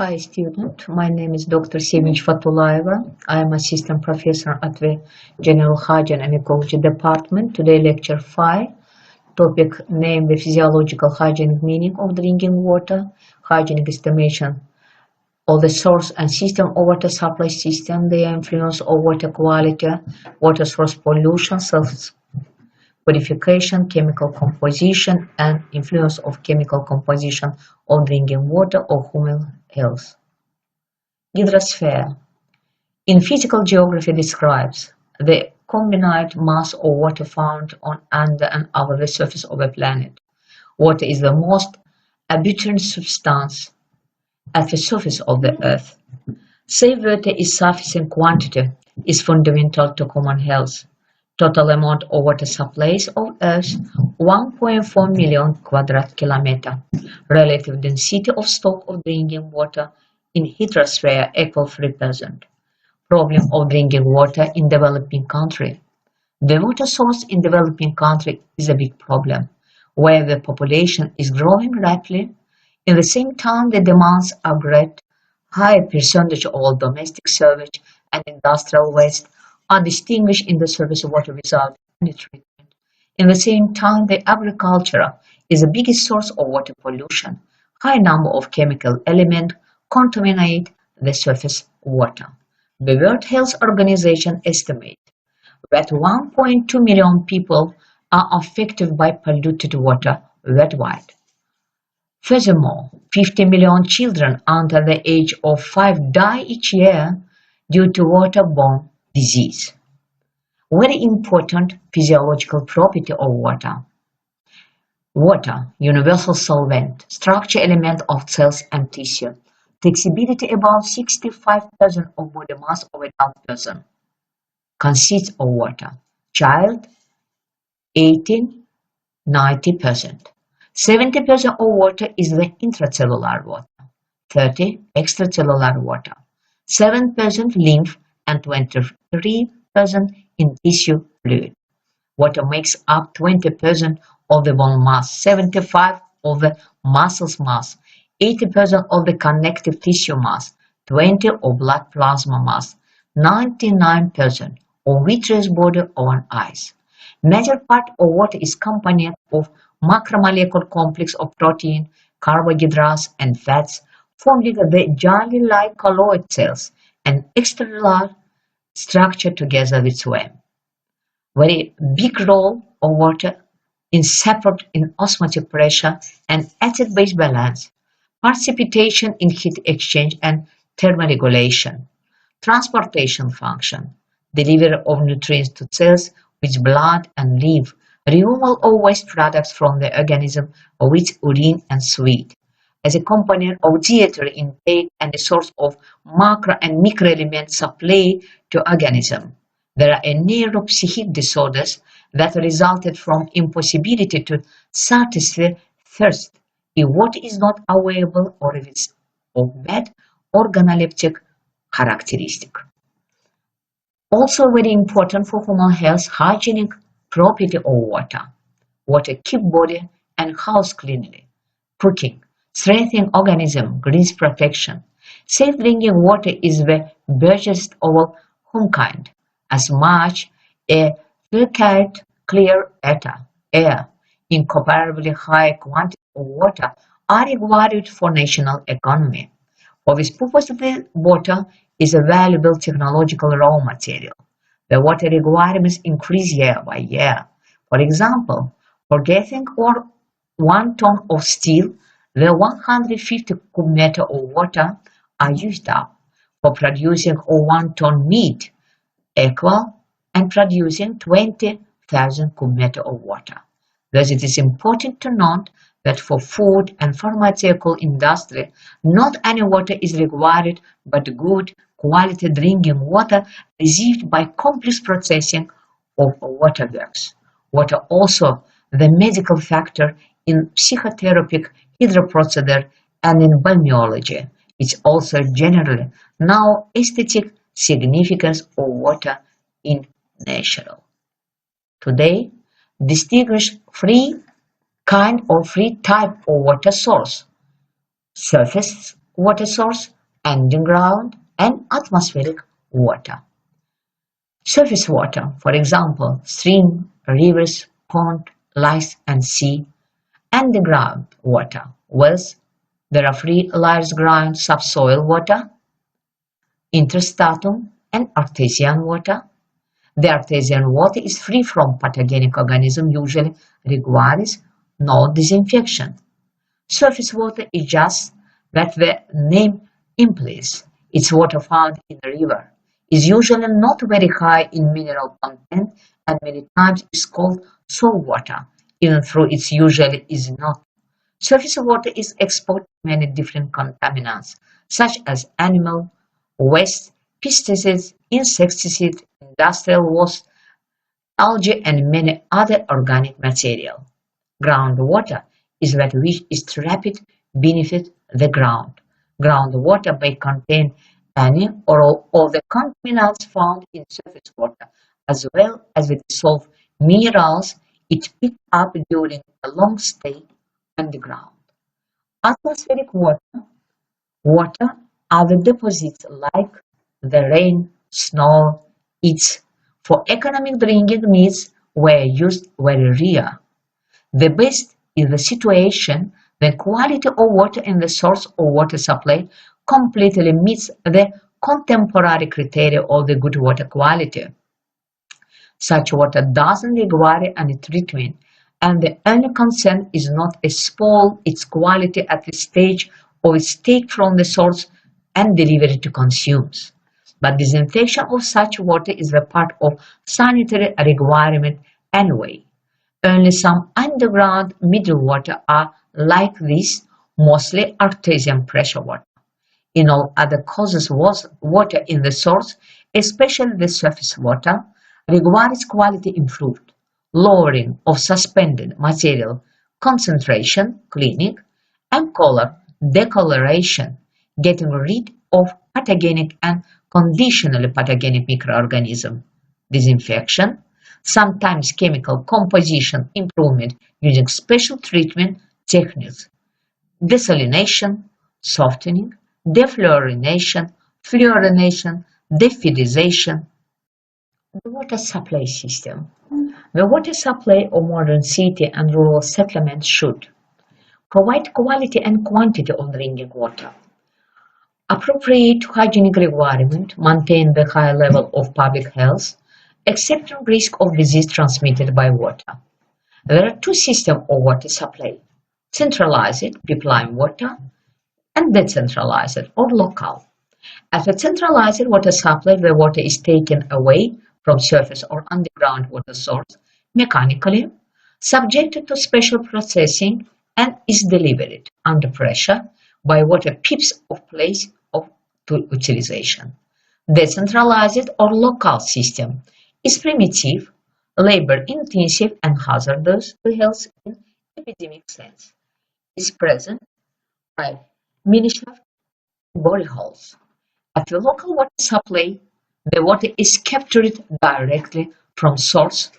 Hi student, my name is Dr. S F Fətullayeva. I am assistant professor at the General Hygiene and Ecology Department. Today lecture 5, topic named the physiological hygienic meaning of drinking water, hygienic estimation of the source and system of water supply system, the influence of water quality, water source pollution, self-purification, chemical composition, and influence of chemical composition on drinking water or human health. Hydrosphere in physical geography describes the combined mass of water found on under and over the surface of a planet. Water is the most abundant substance at the surface of the earth. Safe water in sufficient quantity is fundamental to human health. Total amount of water supplies of Earth 1.4 million quadrat kilometers. Relative density of stock of drinking water in hydrosphere equal 3%. Problem of drinking water in developing country. The water source in developing country is a big problem, where the population is growing rapidly. In the same time, the demands are great. High percentage of all domestic sewage and industrial waste are distinguished in the surface water without any treatment. In the same time, the agriculture is the biggest source of water pollution. High number of chemical elements contaminate the surface water. The World Health Organization estimates that 1.2 million people are affected by polluted water worldwide. Furthermore, 50 million children under the age of 5 die each year due to waterborne disease. Very important physiological property of water. Water, universal solvent, structure element of cells and tissue. Flexibility about 65% of body mass of adult person consists of water. Child, 80–90%. 70% of water is the intracellular water, 30% extracellular water, 7% lymph, and 23% in tissue fluid. Water makes up 20% of the bone mass, 75% of the muscles mass, 80% of the connective tissue mass, 20% of blood plasma mass, 99% of vitreous body on eyes. Major part of water is component of macromolecular complex of protein, carbohydrates, and fats, forming the jelly-like colloid cells and extracellular structure together with them. Very big role of water in support in osmotic pressure and acid-base balance, precipitation in heat exchange and thermoregulation, transportation function, delivery of nutrients to cells with blood and lymph, removal of waste products from the organism with urine and sweat, as a component of dietary intake and a source of macro and microelement supply to organism. There are neuropsychic disorders that resulted from impossibility to satisfy thirst if water is not available or if it's of bad organoleptic characteristic. Also very important for human health, hygienic property of water. Water keep body and house cleanly. Cooking, strengthening organism, greens protection. Safe drinking water is the best of humankind, as much a purified, clear air, incomparably high quantity of water are required for national economy. For this purpose, the water is a valuable technological raw material. The water requirements increase year by year. For example, for getting 1 ton of steel, the 150 cubic meters of water are used up. For producing 1 ton meat, equal and producing 20,000 cubic meters of water. Thus, it is important to note that for food and pharmaceutical industry, not any water is required, but good quality drinking water received by complex processing of waterworks. Water also the medical factor in psychotherapeutic hydroprocedure and in balneology. It's also generally now aesthetic significance of water in nature. Today, distinguish three type of water source: surface water source, underground, and atmospheric water. Surface water, for example, stream, rivers, pond, lakes, and sea. Underground water, wells. There are three layers: ground, subsoil water, interstratum, and artesian water. The artesian water is free from pathogenic organisms, usually requires no disinfection. Surface water is just that the name implies. It's water found in the river. Is usually not very high in mineral content and many times is called salt water, even though it usually is not. Surface water is exposed to many different contaminants, such as animal waste, pesticides, insecticides, industrial waste, algae, and many other organic material. Groundwater is that which is trapped beneath the ground. Groundwater may contain any or all of the contaminants found in surface water, as well as the dissolved minerals it picked up during a long stay underground. Atmospheric water are the deposits like the rain, snow, ice. For economic drinking needs were used very rare. The best is the situation when quality of water in the source of water supply completely meets the contemporary criteria of the good water quality. Such water doesn't require any treatment, and the only concern is not to spoil its quality at the stage of its take from the source and delivery to consumers. But disinfection of such water is a part of sanitary requirement anyway. Only some underground middle water are like this, mostly artesian pressure water. In all other causes, water in the source, especially the surface water, requires quality improved, lowering of suspended material concentration, cleaning, and color decoloration, getting rid of pathogenic and conditionally pathogenic microorganisms, disinfection, sometimes chemical composition improvement using special treatment techniques, desalination, softening, defluorination, fluorination, defiedization. The water supply system. The water supply of modern city and rural settlements should provide quality and quantity of drinking water, appropriate hygienic requirement, maintain the high level of public health, accepting risk of disease transmitted by water. There are two systems of water supply: centralized pipeline water and decentralized or local. At a centralized water supply, the water is taken away from surface or underground water source mechanically, subjected to special processing, and is delivered under pressure by water pipes of place to utilization. Decentralized or local system is primitive, labor-intensive, and hazardous to health in epidemic sense. Is present by miniature boreholes. At the local water supply, the water is captured directly from source,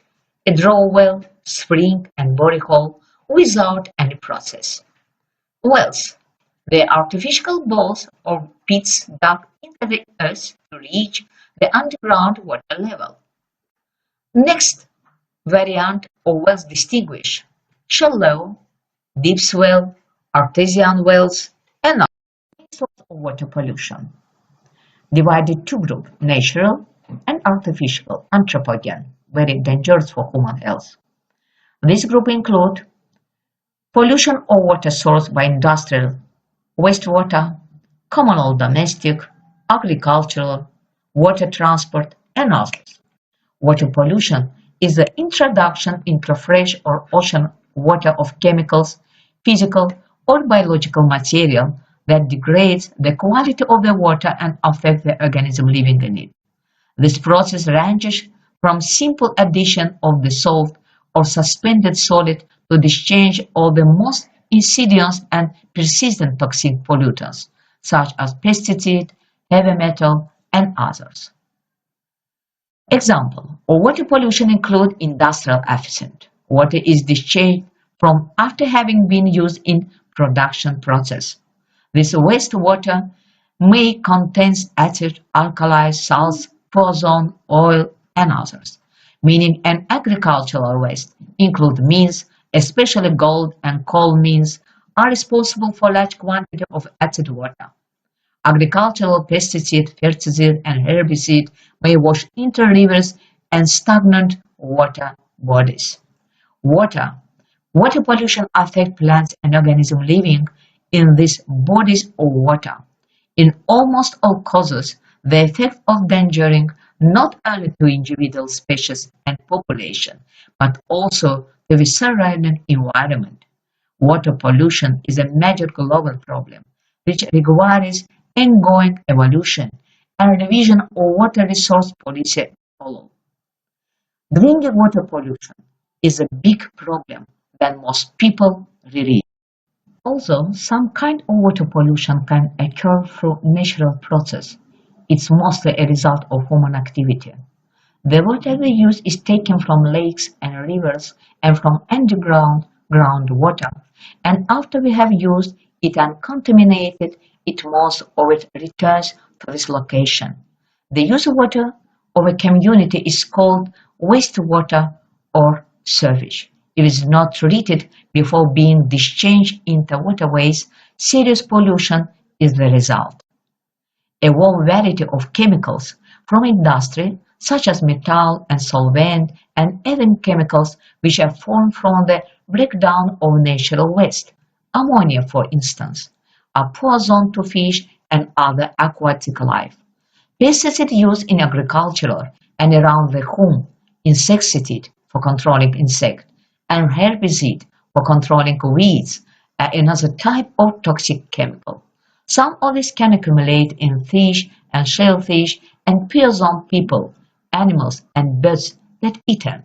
a draw well, spring, and borehole without any process. Wells. The artificial bowls or pits dug into the earth to reach the underground water level. Next variant of wells distinguish shallow, deep well, artesian wells, and other sources of water pollution. Divided two groups, natural and artificial, anthropogen, very dangerous for human health. This group include pollution of water source by industrial, wastewater, communal domestic, agricultural, water transport, and others. Water pollution is the introduction into fresh or ocean water of chemicals, physical, or biological material that degrades the quality of the water and affects the organism living in it. This process ranges from simple addition of dissolved or suspended solid to the exchange of the most insidious and persistent toxic pollutants, such as pesticides, heavy metal, and others. Example of water pollution include industrial effluent. Water is discharged from after having been used in production process. This wastewater may contain acid, alkali, salts, poison, oil, and others. Meaning and agricultural waste include means, especially gold and coal mines, are responsible for large quantity of acid water. Agricultural pesticides, fertilizers, and herbicides may wash into rivers and stagnant water bodies. Water. Water pollution affects plants and organisms living in these bodies of water. In almost all cases, the effect of endangering not only to individual species and population, but also to the surrounding environment. Water pollution is a major global problem which requires ongoing evolution and revision of water resource policy follow. Drinking water pollution is a big problem that most people realize. Although some kind of water pollution can occur through natural process, it's mostly a result of human activity. The water we use is taken from lakes and rivers and from underground groundwater, and after we have used it and contaminated it, most of it returns to this location. The used water of a community is called wastewater or sewage. If it is not treated before being discharged into waterways, serious pollution is the result. A wide variety of chemicals from industry, such as metal and solvent, and even chemicals which are formed from the breakdown of natural waste, ammonia for instance, are poison to fish and other aquatic life. Pesticides used in agriculture and around the home, insecticide for controlling insects, and herbicide for controlling weeds are another type of toxic chemical. Some of these can accumulate in fish and shellfish and poison people, animals, and birds that eat them.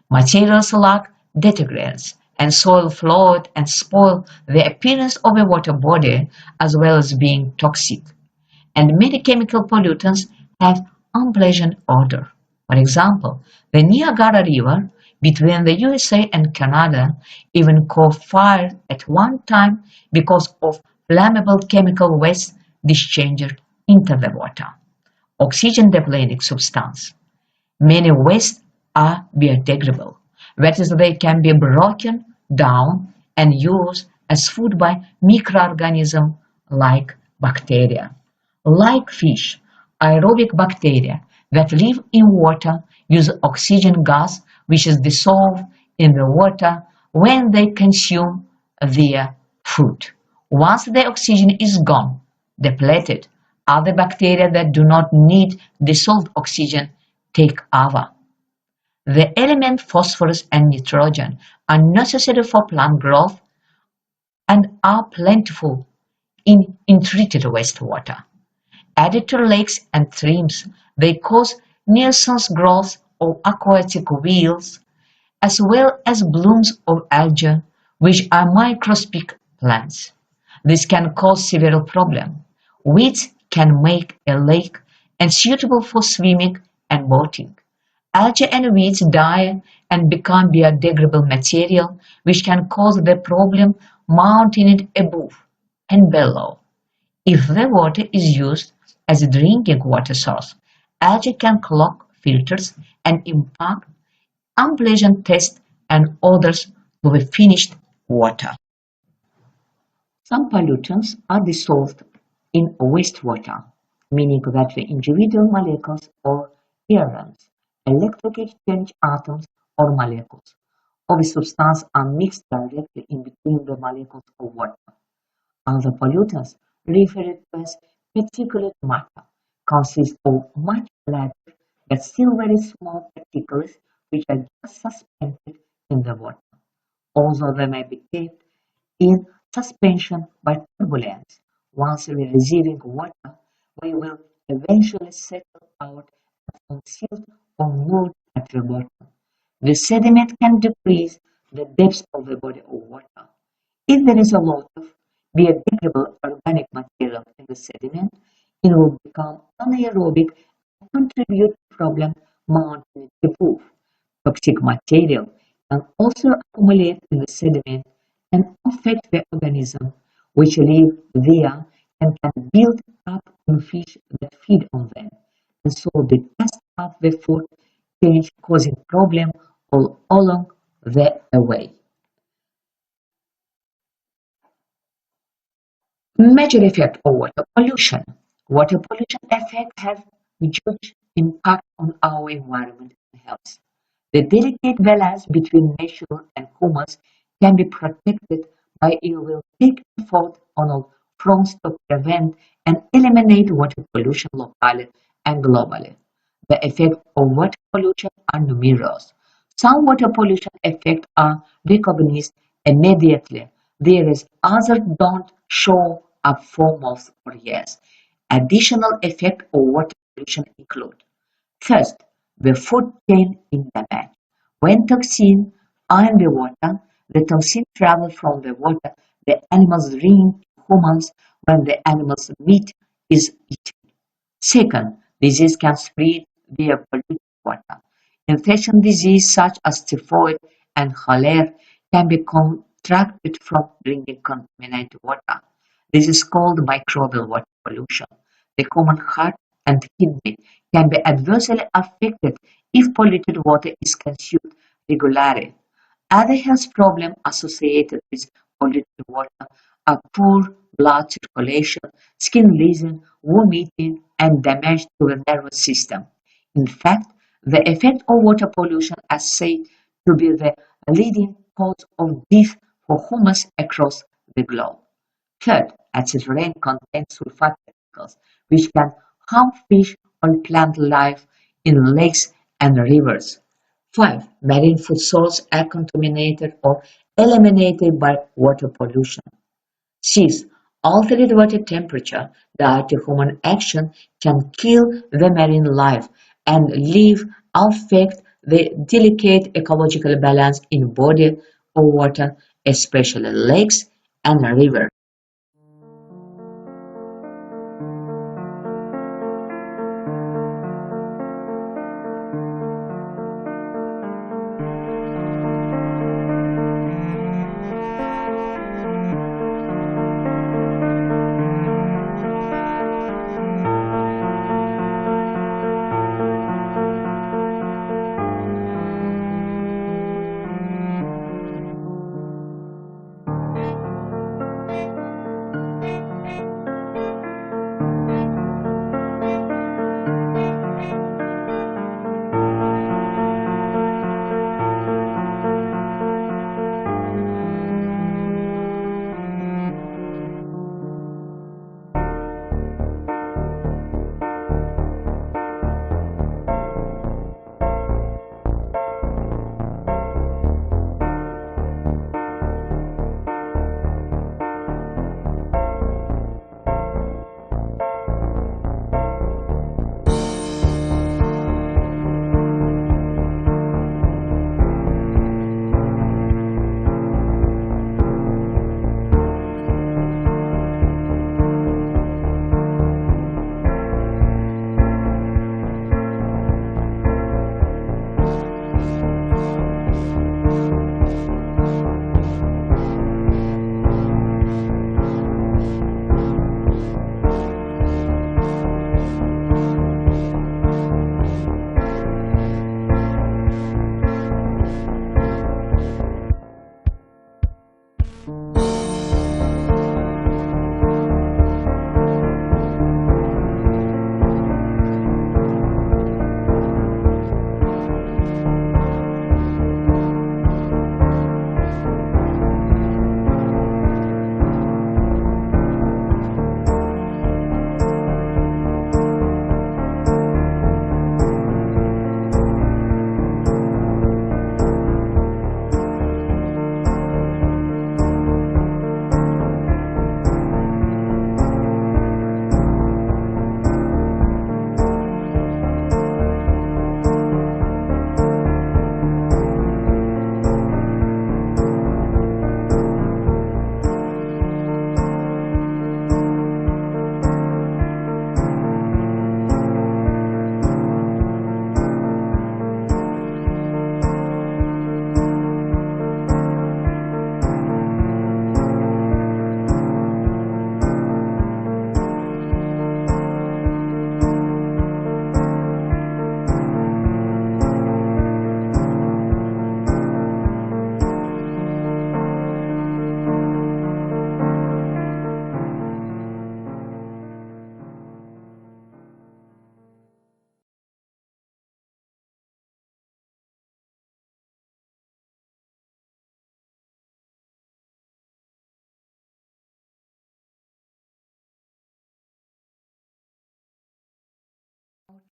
Materials like detergents and soil flood and spoil the appearance of a water body as well as being toxic. And many chemical pollutants have unpleasant odor. For example, the Niagara River between the USA and Canada even caught fire at one time because of flammable chemical waste discharged into the water. Oxygen depleting substance. Many wastes are biodegradable, that is, they can be broken down and used as food by microorganisms like bacteria. Like fish, aerobic bacteria that live in water use oxygen gas which is dissolved in the water when they consume their food. Once the oxygen is gone, depleted, other bacteria that do not need dissolved oxygen take over. The elements phosphorus and nitrogen are necessary for plant growth and are plentiful in untreated wastewater. Added to lakes and streams, they cause nuisance growth of aquatic weeds as well as blooms of algae, which are microscopic plants. This can cause several problems. Weeds can make a lake unsuitable for swimming and boating. Algae and weeds die and become biodegradable material, which can cause the problem mounting above and below. If the water is used as a drinking water source, algae can clog filters and impact unpleasant taste and odors to the finished water. Some pollutants are dissolved in wastewater, meaning that the individual molecules or ions, electric exchange atoms or molecules of a substance are mixed directly in between the molecules of water. Other pollutants, referred to as particulate matter, consist of much larger but still very small particles which are just suspended in the water. Although they may be kept in suspension by turbulence, once we receiving water, we will eventually settle out on silt or mud at the bottom. The sediment can decrease the depth of the body of water. If there is a lot of biodegradable organic material in the sediment, it will become anaerobic and contribute to problem mounting above. Toxic material can also accumulate in the sediment and affect the organism, which live there and can build up in fish that feed on them. And so they test up the food change, causing problems all along the way. Major effect of water pollution. Water pollution effect have huge impact on our environment and health. The delicate balance between nature and humans can be protected by a will take effort on all fronts to prevent and eliminate water pollution locally and globally. The effects of water pollution are numerous. Some water pollution effects are recognized immediately, whereas others don't show up for months or years. Additional effects of water pollution include: first, the food chain in the match. When toxins are in the water, the toxin travels from the water the animals drink to humans when the animal's meat is eaten. Second, disease can spread via polluted water. Infection disease such as typhoid and cholera can be contracted from drinking contaminated water. This is called microbial water pollution. The common heart and kidney can be adversely affected if polluted water is consumed regularly. Other health problems associated with polluted water are poor blood circulation, skin lesions, vomiting, and damage to the nervous system. In fact, the effect of water pollution is said to be the leading cause of death for humans across the globe. Third, acid rain contains sulfate particles, which can harm fish or plant life in lakes and rivers. 5. Marine food sources are contaminated or eliminated by water pollution. 6. Altered water temperature due to human action can kill the marine life and leave affect the delicate ecological balance in body of water, especially lakes and rivers.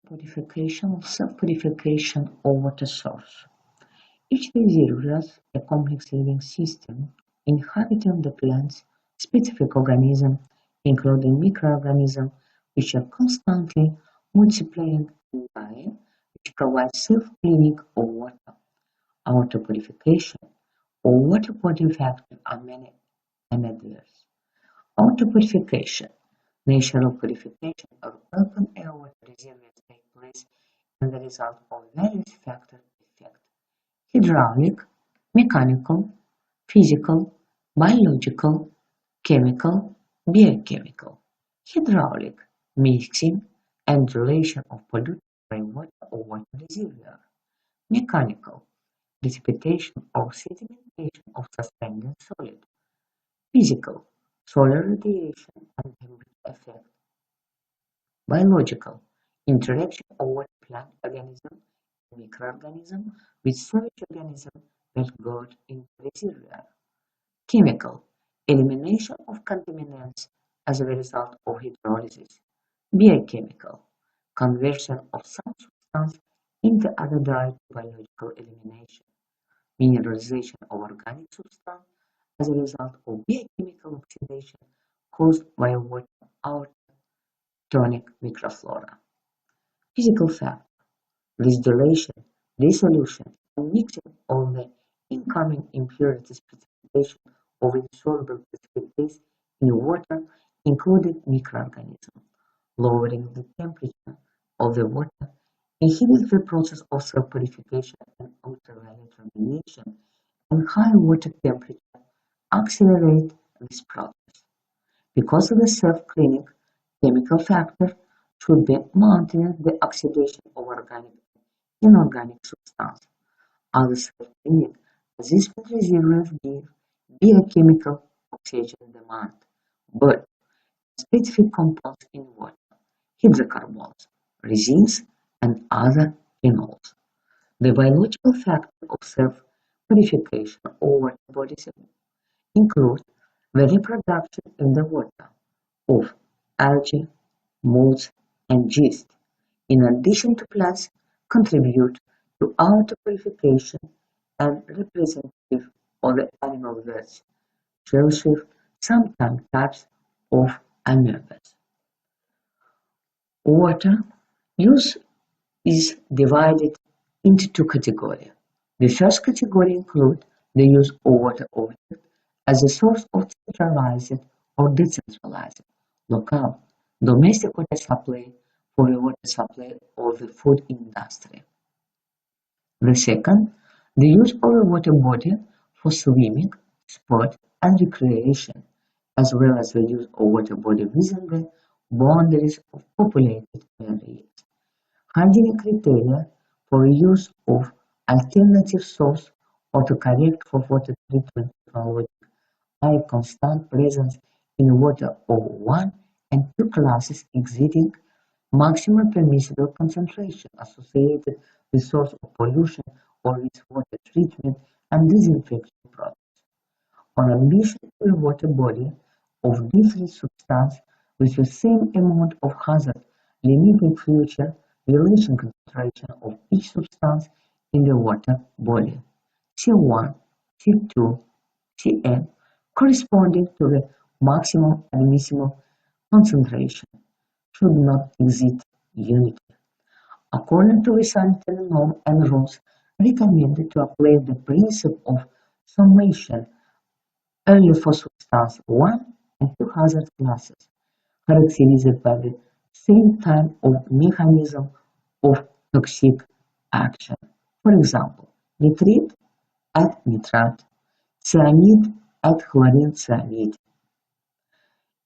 Purification or self-purification or water source. Each reservoir is a complex living system inhabiting the plant's specific organism, including microorganisms which are constantly multiplying and dying, which provides self-cleaning of water. Water purification or water body factor are many others. Water purification. Natural purification of open air water reservoirs take place as a result of various factors effect: hydraulic, mechanical, physical, biological, chemical, biochemical. Hydraulic: mixing and relation of polluted rainwater or water reservoir. Mechanical: precipitation or sedimentation of suspended solid. Physical: solar radiation and temperature effect. Biological: interaction of water plant organism and microorganism with sewage organism that got into reservoir. Chemical: elimination of contaminants as a result of hydrolysis. Biochemical: conversion of some substance into other due to biological elimination. Mineralization of organic substance as a result of biochemical oxidation caused by water autotonic microflora. Physical factor: distillation, dissolution, and mixing of the incoming impurities precipitation of insoluble precipitates in water including microorganisms. Lowering the temperature of the water inhibits the process of self-purification, and ultraviolet radiation and high water temperature accelerate this process. Because of the self-cleaning, chemical factor should be maintain the oxidation of organic and inorganic substance. As self-cleaning, these reservoirs give biochemical oxygen demand, but specific compounds in water, hydrocarbons, resins, and other phenols. The biological factor of self-purification or water bodies include the reproduction in the water of algae, molds, and yeast, in addition to plants contribute to water purification and representative of the animal world, Joseph sometimes types of amoebas. Water use is divided into two categories. The first category includes the use of water object as a source of centralized or decentralized, local, domestic water supply for the water supply of the food industry. The second, the use of a water body for swimming, sport, and recreation, as well as the use of water body within the boundaries of populated areas. Hygienic criteria for use of alternative source or to correct for water treatment technology are a constant presence in water of one and two classes exceeding maximum permissible concentration associated with source of pollution or with water treatment and disinfection products. On admission to a water body of different substance with the same amount of hazard, limiting future relation concentration of each substance in the water body, C1, C2, Cn, corresponding to the maximum admissible concentration, should not exceed unity. According to the sanitary norm and rules recommended to apply the principle of summation only for substance 1 and 2 hazard classes, characterized by the same type of mechanism of toxic action. For example, nitrate at nitrate, cyanide at chlorine cyanide.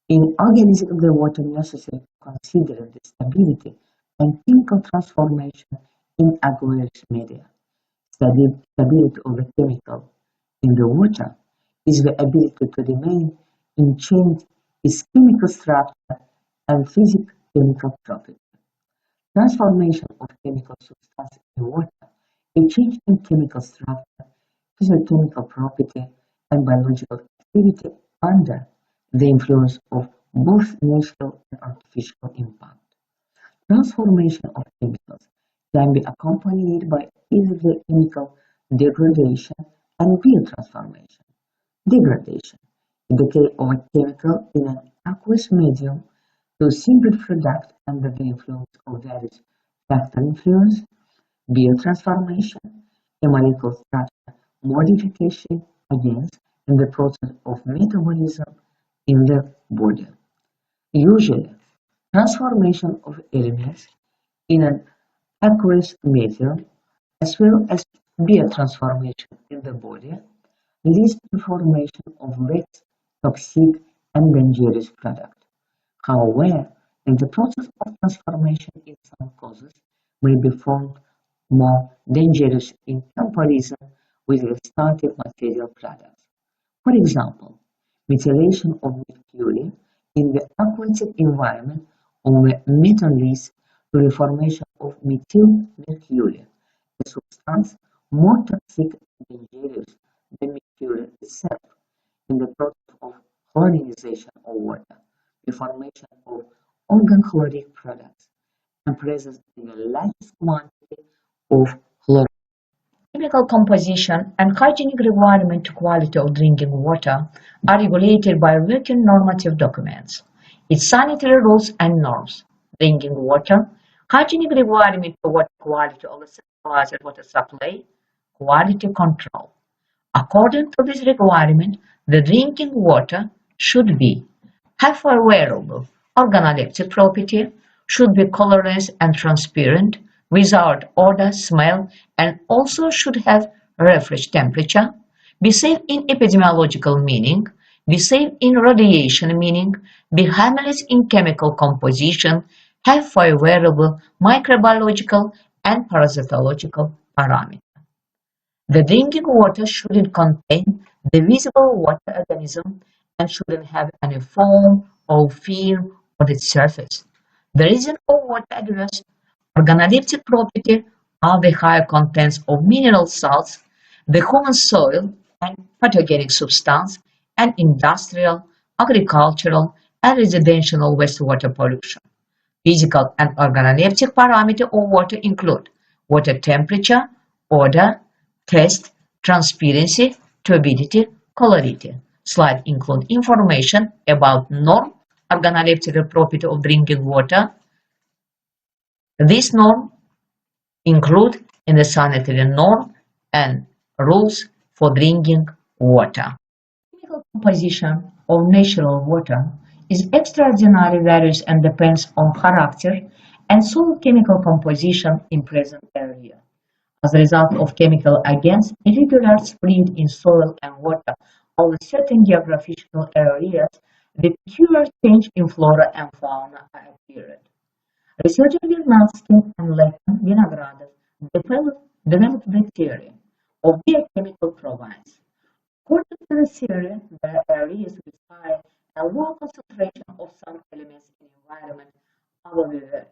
In organisms, the water necessary to consider the stability and chemical transformation in aqueous media. Stability of the chemical in the water is the ability to remain in change its chemical structure and physical-chemical property. Transformation of chemical substance in water, a change in chemical structure, physicochemical property, and biological activity under the influence of both natural and artificial impact. Transformation of chemicals can be accompanied by either chemical degradation and biotransformation. Degradation: decay of a chemical in an aqueous medium to single product under the influence of various factor influence. Biotransformation: a molecular structure modification against in the process of metabolism in the body. Usually, transformation of elements in an aqueous medium as well as biotransformation in the body leads to formation of wet, toxic, and dangerous product. However, in the process of transformation in some causes may be found more dangerous in comparison with restorative material products. For example, methylation of mercury in the aquatic environment or methane leads to the formation of methyl mercury, a substance more toxic and dangerous than mercury itself. In the process of chlorinization of water, the formation of organochloric products, and presence in the largest quantity of chlorine. Chemical composition and hygienic requirement to quality of drinking water are regulated by working normative documents. Its sanitary rules and norms, drinking water, hygienic requirement for water quality of the centralized water supply, quality control. According to this requirement, the drinking water should be have favorable organoleptic property, should be colorless and transparent, without odor, smell, and also should have refresh temperature, be safe in epidemiological meaning, be safe in radiation meaning, be harmless in chemical composition, have favorable microbiological and parasitological parameters. The drinking water shouldn't contain the visible water organism and shouldn't have any foam or film on its surface. The reason for water adverse organoleptic property are the higher contents of mineral salts, the human soil and pathogenic substance, and industrial, agricultural, and residential wastewater pollution. Physical and organoleptic parameters of water include water temperature, odor, taste, transparency, turbidity, colority. Slide include information about norm organoleptic property of drinking water. This norm include in the sanitary norm and rules for drinking water. Chemical composition of natural water is extraordinary varies and depends on character and soil chemical composition in present area. As a result of chemical agents, irregular spread in soil and water over certain geographical areas, the peculiar change in flora and fauna are apparent. Researchers with Malskin and Latham Vinogradov developed the theory of biochemical profiles. According to the theory, there are areas with high and low concentration of some elements in environment are revert.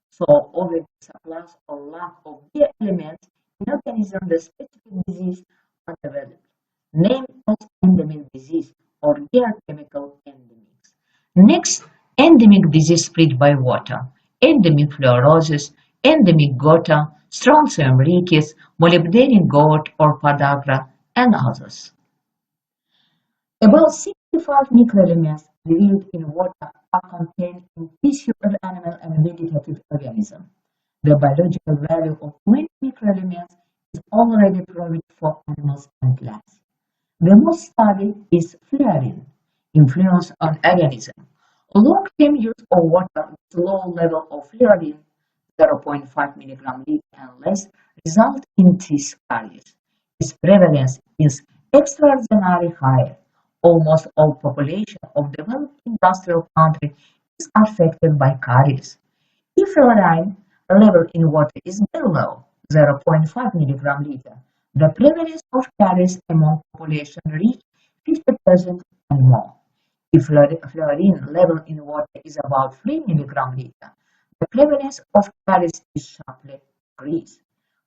So, over the surplus or lack of their elements in organism, the specific disease are developed, named as endemic disease or their chemical endemics. Next, endemic disease spread by water, endemic fluorosis, endemic goiter, strontium rickets, molybdenum gout or podagra, and others. About 65 microelements revealed in water are contained in tissue of animal and vegetative organisms. The biological value of 20 microelements is already proven for animals and plants. The most studied is fluorine, influence on organism. Long-term use of water with low level of fluorine, 0.5 milligram liter and less, result in teeth caries. Its prevalence is extraordinarily high. Almost all population of developed industrial countries is affected by caries. If fluorine level in water is below 0.5 milligram liter, the prevalence of caries among population reach 50% and more. If fluorine level in water is about 3 milligram liter, the prevalence of caries is sharply decreased.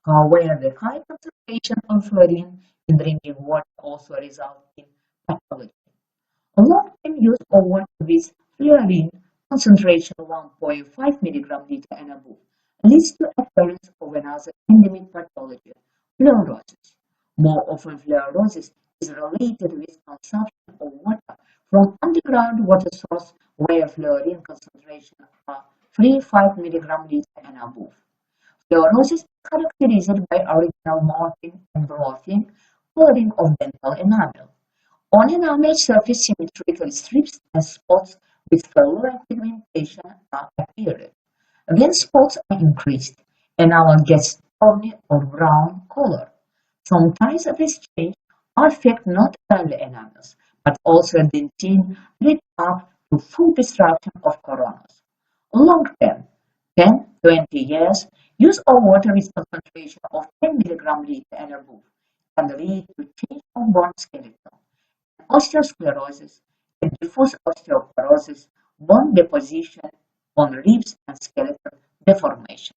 However, the high concentration of fluorine in drinking water also results in pathology. Long-term use of water with fluorine concentration 1.5 milligram liter and above leads to occurrence of another endemic pathology, fluorosis. More often, fluorosis is related with consumption of water from underground water source where fluorine concentration are 3-5 milligram liter and above. Fluorosis is characterized by original marking and brothing, coloring of dental enamel. On enamel surface, symmetrical strips and spots with fluoride pigmentation are apparent. When spots are increased, enamel gets tawny or brown color. Sometimes this change affects not only enamels, but also dentine, lead up to full destruction of coronas. Long term, 10-20 years, use of water with concentration of 10 milligram liter and above can lead to change of bone skeleton, osteosclerosis, and diffuse osteoporosis, bone deposition on ribs and skeletal deformation.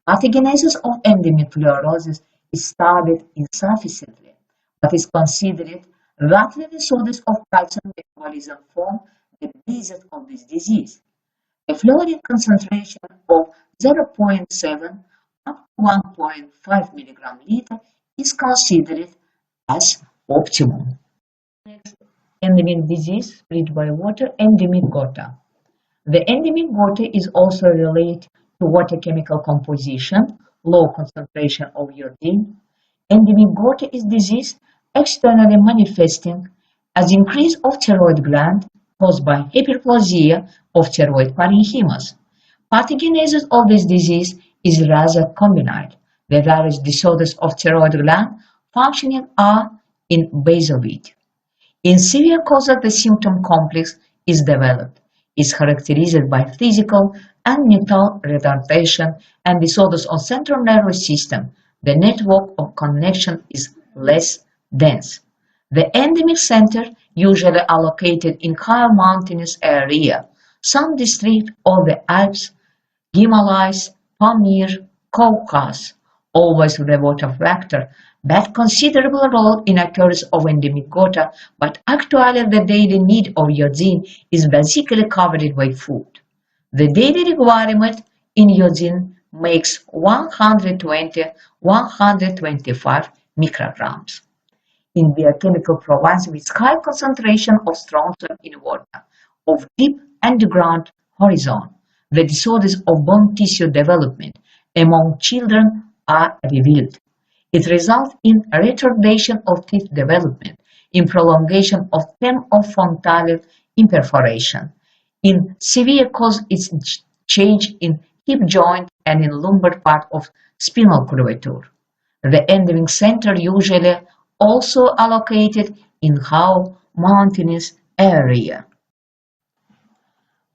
Pathogenesis of endemic fluorosis is studied insufficiently, but is considered that the sources of calcium metabolism form the basis of this disease. A fluoride concentration of 0.7 up to 1.5 milligram liter is considered as optimum. Next, endemic disease spread by water, endemic goiter. The endemic goiter is also related to water chemical composition, low concentration of iodine. Endemic goiter is disease externally manifesting as increase of thyroid gland caused by hyperplasia of thyroid parenchymas. Pathogenesis of this disease is rather combined. The various disorders of thyroid gland functioning are in basovid. In severe cases, the symptom complex is developed, is characterized by physical and mental retardation and disorders of central nervous system. The network of connection is less dense. The endemic center usually allocated in higher mountainous area, some district of the Alps, Himalayas, Pamir, Caucasus, always with a water factor, that considerable role in occurrence of endemic goiter, but actually the daily need of iodine is basically covered by food. The daily requirement in iodine makes 120-125 micrograms. In biochemical provides with high concentration of strontium in water, of deep underground horizon. The disorders of bone tissue development among children are revealed. It results in retardation of teeth development, in prolongation of term of frontal imperforation. In severe cause, it's change in hip joint and in lumbar part of spinal curvature. The endemic center usually also allocated in high mountainous area.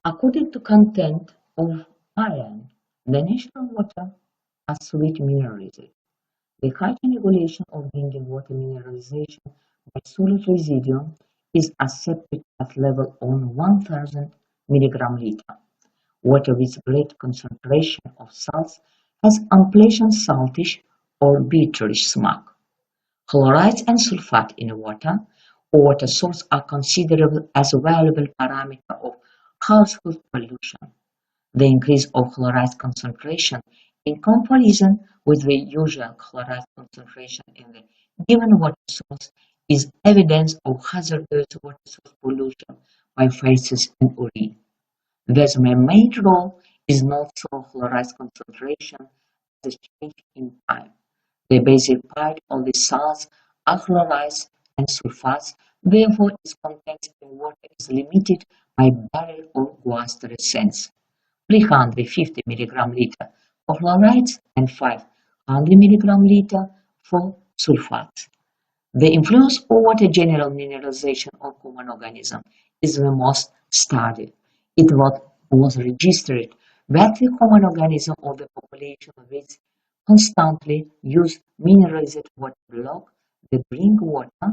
According to content of iron, the natural water are sweet mineralized. The hygiene regulation of drinking water mineralization by solid residuum is accepted at level on 1000 milligram liter. Water with great concentration of salts has unpleasant saltish or bitterish smack. Chlorides and sulfate in water or water source are considered as a valuable parameter of household pollution. The increase of chloride concentration in comparison with the usual chloride concentration in the given water source is evidence of hazardous water source pollution by feces and urine. Thus, my main role is not so chloride concentration as a change in time. The basic part of the salts are chlorides and sulfates, therefore its content in water is limited by barrier or Guastr sense. 350 milligram liter for chlorides and 500 milligram liter for sulfates. The influence of water general mineralization on human organism is the most studied. It was registered that the human organism of the population which constantly use mineralized water block the drink water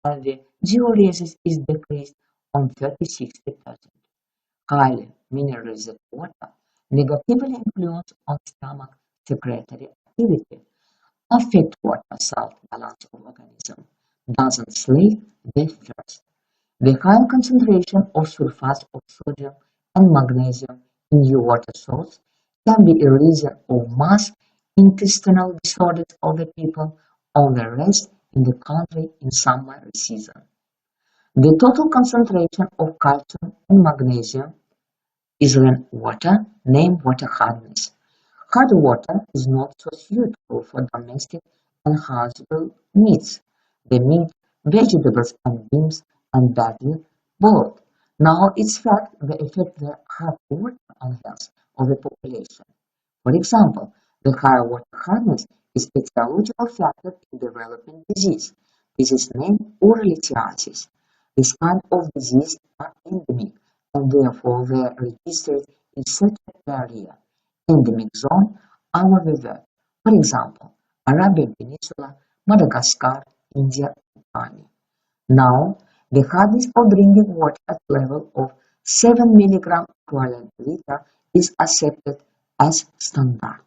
and the diuresis is decreased on 30-60%. Highly mineralized water negatively influence on stomach secretory activity, affect water salt balance of organism, doesn't slake the thirst. The high concentration of sulfate of sodium and magnesium in your water source can be a reason of mass intestinal disorders of the people on the rest in the country in summer season. The total concentration of calcium and magnesium is in water named water hardness. Hard water is not so suitable for domestic and household needs. The meat, vegetables and beans and badly boiled. Now it's fact the effect the hard water on health of the population. For example, the higher water hardness is a etiological factor in developing disease. This is named urolithiasis. This kind of disease are endemic and therefore were registered in such an area. Endemic zone are were, for example, Arabian Peninsula, Madagascar, India, and China. Now, the hardness of drinking water at level of 7 mg equivalent liter is accepted as standard.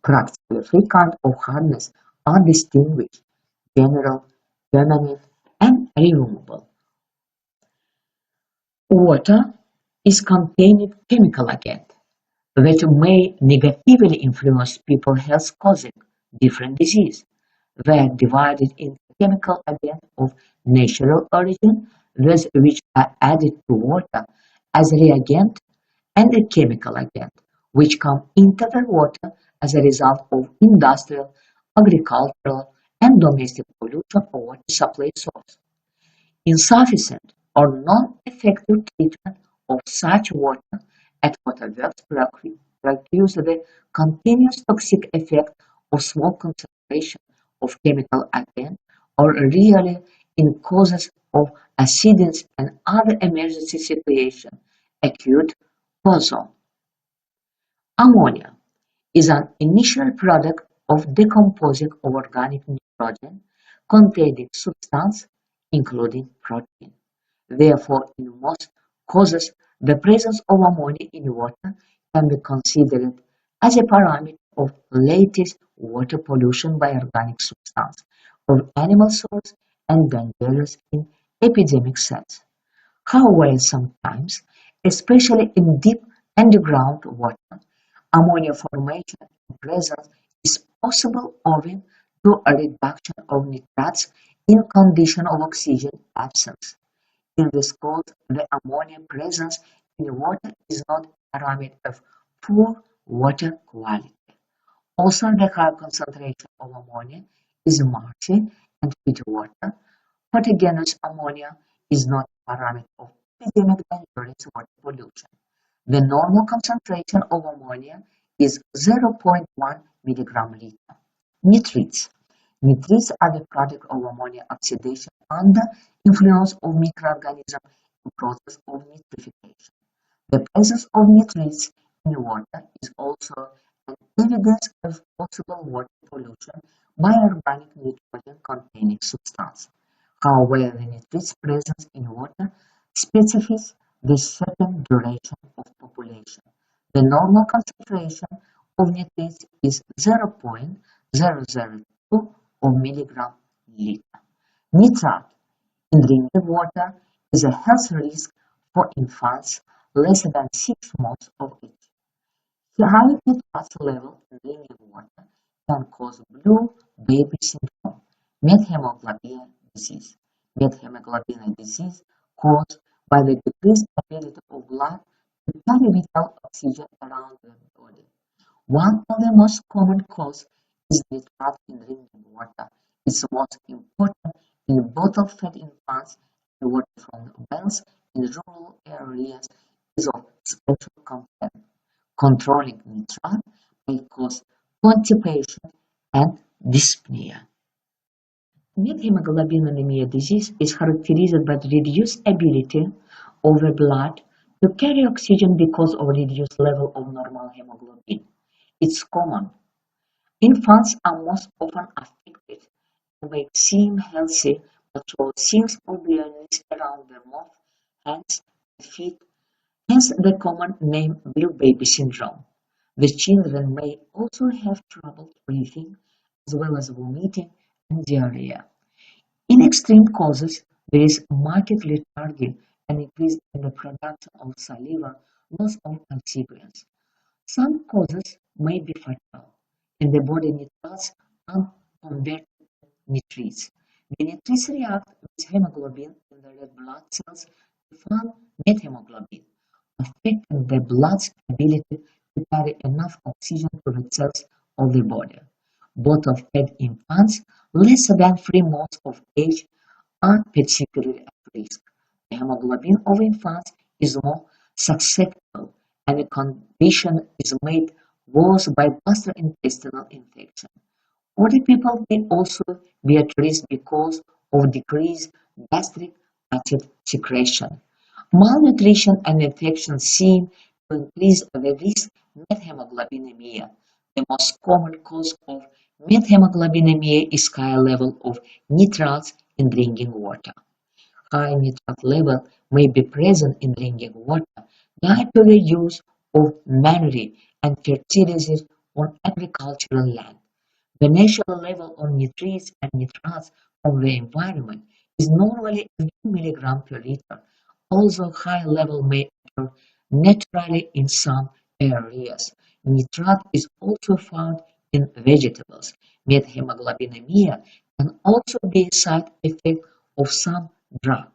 Practically three kinds of hardness are distinguished: general, permanent, and removable. Water is contained chemical agent that may negatively influence people's health, causing different diseases. They are divided into chemical agents of natural origin, those which are added to water as reagent, and a chemical agent, which come into the water as a result of industrial, agricultural, and domestic pollution of water supply source. Insufficient or non-effective treatment of such water at water works produce the continuous toxic effect of small concentration of chemical agent or really in causes of accidents and other emergency situations, acute poison. Ammonia is an initial product of decomposing of organic nitrogen containing substance, including protein. Therefore, in most causes, the presence of ammonia in water can be considered as a parameter of latest water pollution by organic substance of animal source and dangerous in epidemic cells. However, sometimes, especially in deep underground water, ammonia formation and presence is possible owing to a reduction of nitrates in condition of oxygen absence. In this case, the ammonia presence in water is not a parameter of poor water quality. Also, the high concentration of ammonia is marshy and fit water. Pathogenous ammonia is not a parameter of epidemic dangerous water pollution. The normal concentration of ammonia is 0.1 milligram liter. Nitrates. Nitrates are the product of ammonia oxidation under influence of microorganisms in process of nitrification. The presence of nitrates in water is also an evidence of possible water pollution by organic nitrogen-containing substance. However, the nitrates presence in water specifies the certain duration of population. The normal concentration of nitrates is 0.002 of milligram liter. Nitrate in drinking water is a health risk for infants less than 6 months of age. The high nitrate level in drinking water can cause blue baby syndrome, methemoglobinemia disease. Methemoglobinemia disease caused by the decreased ability of blood to carry vital oxygen around the body. One of the most common causes is nitrate in drinking water. It's most important in bottle-fed infants and water from wells in rural areas is of special concern. Controlling nitrate may cause constipation and dyspnea. Methemoglobinemia disease is characterized by the reduced ability of the blood to carry oxygen because of reduced level of normal hemoglobin. It's common. Infants are most often affected and may seem healthy but show signs of blurriness around the mouth, hands, and feet, hence the common name blue baby syndrome. The children may also have trouble breathing as well as vomiting and diarrhea. In extreme causes, there is marked lethargy an increase in the production of saliva, loss of consequence. Some causes may be fatal in the body nitrates and converted nitrates. The nitrates react with hemoglobin in the red blood cells to form methemoglobin, affecting the blood's ability to carry enough oxygen to the cells of the body. Both of fed infants less than 3 months of age are particularly at risk. The hemoglobin of infants is more susceptible, and the condition is made worse by gastrointestinal infection. Older people may also be at risk because of decreased gastric acid secretion. Malnutrition and infection seem to increase the risk of methemoglobinemia. The most common cause of methemoglobinemia is high level of nitrates in drinking water. High nitrate level may be present in drinking water due to the use of manure and fertilizers on agricultural land. The natural level of nitrates and nitrates from the environment is normally 1 milligram per liter, although high level may occur naturally in some areas. Nitrate is also found in vegetables. Methemoglobinemia can also be a side effect of some drug.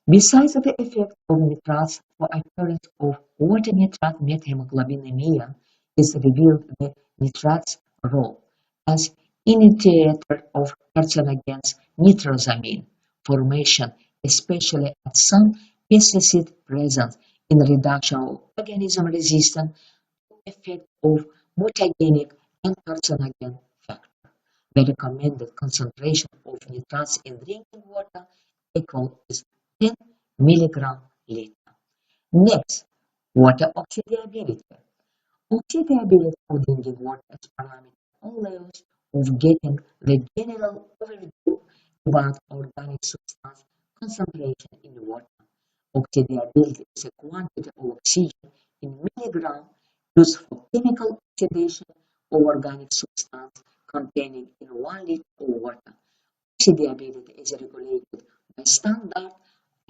Besides the effect of nitrates, for occurrence of water nitrate methemoglobinemia is revealed the nitrates role as initiator of carcinogens nitrosamine formation, especially at some pesticide present in reduction of organism resistance to effect of mutagenic and carcinogen factor. The recommended concentration of nitrates in drinking water equal is 10 milligram liter. Next, water oxidability. Oxidability of drinking water is parameter on levels of getting the general overview about organic substance concentration in water. Oxidability is a quantity of oxygen in milligram used for chemical oxidation of organic substance containing in 1 liter of water. Oxidability is regulated by standard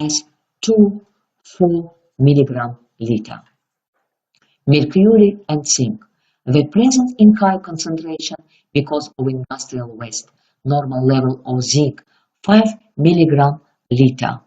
as 2-4 milligram liter. Mercury and zinc. They present in high concentration because of industrial waste. Normal level of zinc 5 milligram liter.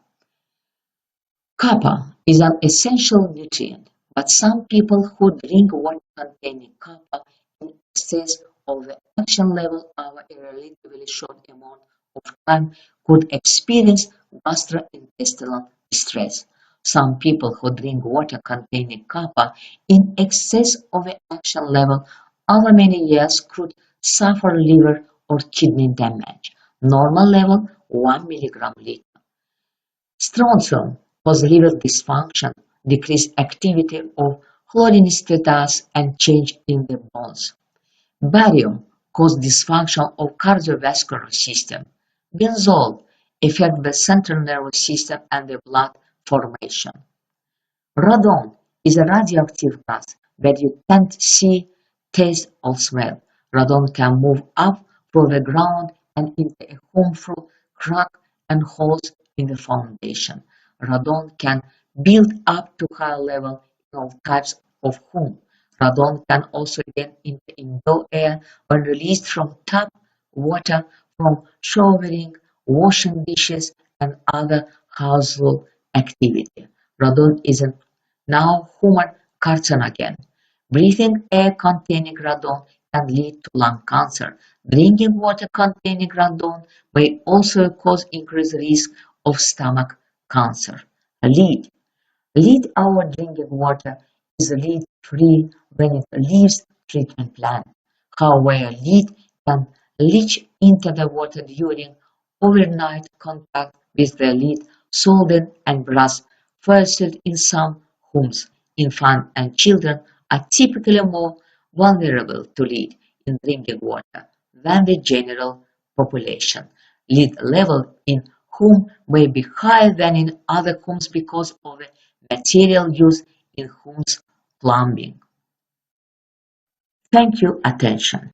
Copper is an essential nutrient, but some people who drink water containing copper in excess of the action level over a relatively short amount of time could experience gastrointestinal distress. Some people who drink water containing copper in excess of the action level over many years could suffer liver or kidney damage. Normal level 1 milligram liter. Strontium cause liver dysfunction, decreased activity of cholinesterase and change in the bones. Barium cause dysfunction of cardiovascular system. Benzol affect the central nervous system and the blood formation. Radon is a radioactive gas that you can't see, taste, or smell. Radon can move up from the ground and into a harmful crack and holes in the foundation. Radon can build up to high level in all types of home. Radon can also get into indoor air when released from tap water, from showering, washing dishes, and other household activity. Radon is a now human carcinogen. Breathing air containing radon can lead to lung cancer. Drinking water containing radon may also cause increased risk of stomach cancer. Lead. Lead our drinking water is lead-free when it leaves treatment plant. However, lead can leach into the water during overnight contact with the lead solvent and brass filtered in some homes. Infants and children are typically more vulnerable to lead in drinking water than the general population. Lead level in home may be higher than in other homes because of the material used in homes plumbing. Thank you attention.